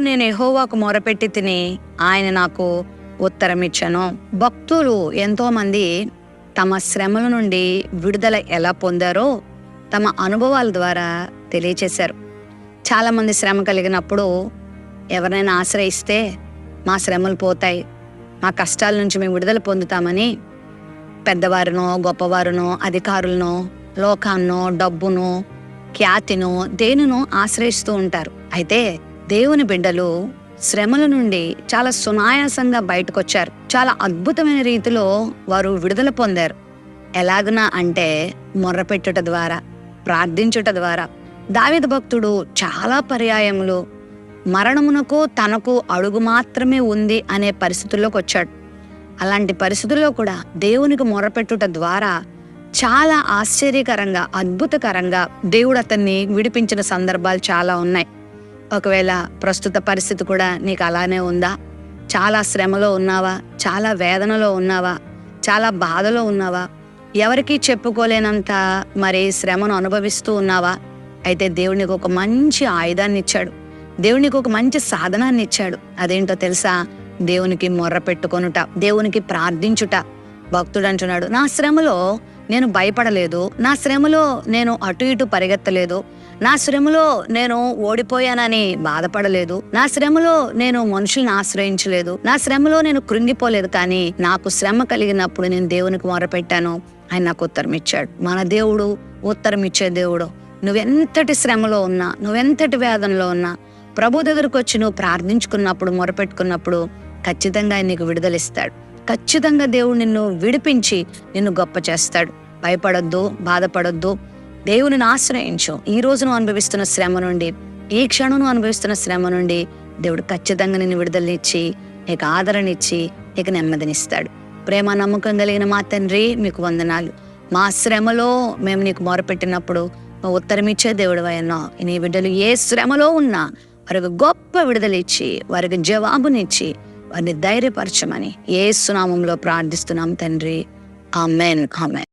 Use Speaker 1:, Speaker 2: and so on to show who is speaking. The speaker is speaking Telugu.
Speaker 1: నేను యెహోవాకు మొరపెట్టి తిని ఆయన నాకు ఉత్తరమిచ్చెను. భక్తులు ఎంతో మంది తమ శ్రమల నుండి విడుదల ఎలా పొందారో తమ అనుభవాల ద్వారా తెలియచేశారు. చాలామంది శ్రమ కలిగినప్పుడు ఎవరినైనా ఆశ్రయిస్తే మా శ్రమలు పోతాయి, మా కష్టాల నుంచి మేము విడుదల పొందుతామని పెద్దవారినో గొప్పవారినో అధికారులనో లోకాన్నో డబ్బునో ఖ్యాతినో దేనినో ఆశ్రయిస్తూ ఉంటారు. అయితే దేవుని బిడ్డలు శ్రమల నుండి చాలా సునాయాసంగా బయటకొచ్చారు. చాలా అద్భుతమైన రీతిలో వారు విడుదల పొందారు. ఎలాగునా అంటే మొర్రపెట్టుట ద్వారా, ప్రార్థించుట ద్వారా. దావీదు భక్తుడు చాలా పర్యాయములు మరణమునకు తనకు అడుగు మాత్రమే ఉంది అనే పరిస్థితుల్లోకి వచ్చాడు. అలాంటి పరిస్థితుల్లో కూడా దేవునికి మొర్రపెట్టుట ద్వారా చాలా ఆశ్చర్యకరంగా అద్భుతకరంగా దేవుడు అతన్ని విడిపించిన సందర్భాలు చాలా ఉన్నాయి. ఒకవేళ ప్రస్తుత పరిస్థితి కూడా నీకు అలానే ఉందా? చాలా శ్రమలో ఉన్నావా? చాలా వేదనలో ఉన్నావా? చాలా బాధలో ఉన్నావా? ఎవరికీ చెప్పుకోలేనంత శ్రమను అనుభవిస్తూ ఉన్నావా? అయితే దేవునికి ఒక మంచి ఆయుధాన్ని ఇచ్చాడు. దేవునికి ఒక మంచి సాధనాన్ని ఇచ్చాడు. అదేంటో తెలుసా? దేవునికి మొర్ర పెట్టుకొనుట, దేవునికి ప్రార్థించుట. భక్తుడు అంటున్నాడు, నా శ్రమలో నేను భయపడలేదు, నా శ్రమలో నేను అటు ఇటు పరిగెత్తలేదు, నా శ్రమలో నేను ఓడిపోయానని బాధపడలేదు, నా శ్రమలో నేను మనుషుల్ని ఆశ్రయించలేదు, నా శ్రమలో నేను కృంగిపోలేదు. కానీ నాకు శ్రమ కలిగినప్పుడు నేను దేవునికి మొరపెట్టాను, ఆయన నాకు ఉత్తరం ఇచ్చాడు. మన దేవుడు ఉత్తరం ఇచ్చే దేవుడు. నువ్వెంతటి శ్రమలో ఉన్నా, నువ్వెంతటి వేదనలో ఉన్నా ప్రభు దగ్గరకు వచ్చి నువ్వు ప్రార్థించుకున్నప్పుడు, మొరపెట్టుకున్నప్పుడు ఖచ్చితంగా ఆయన నీకు విడుదలిస్తాడు. ఖచ్చితంగా దేవుడు నిన్ను విడిపించి నిన్ను గొప్ప చేస్తాడు. భయపడొద్దు, బాధపడొద్దు, దేవుని ఆశ్రయించు. ఈ రోజు నువ్వు అనుభవిస్తున్న శ్రమ నుండి, ఈ క్షణం నువ్వు అనుభవిస్తున్న శ్రమ నుండి దేవుడు ఖచ్చితంగా నిన్ను విడుదలనిచ్చి, నీకు ఆదరణ ఇచ్చి, నీకు నెమ్మదినిస్తాడు. ప్రేమ నమ్మకం కలిగిన మా తండ్రి, మీకు వందనాలు. మా శ్రమలో మేము నీకు మొరపెట్టినప్పుడు నువ్వు ఉత్తరం ఇచ్చే దేవుడు అయ్యా. నీ బిడ్డలు ఏ శ్రమలో ఉన్నా వారికి గొప్ప విడుదలిచ్చి, వారికి జవాబునిచ్చి, వారిని ధైర్యపరచమని యేసు నామములో ప్రార్థిస్తున్నాం తండ్రి. ఆమేన్, ఆమేన్.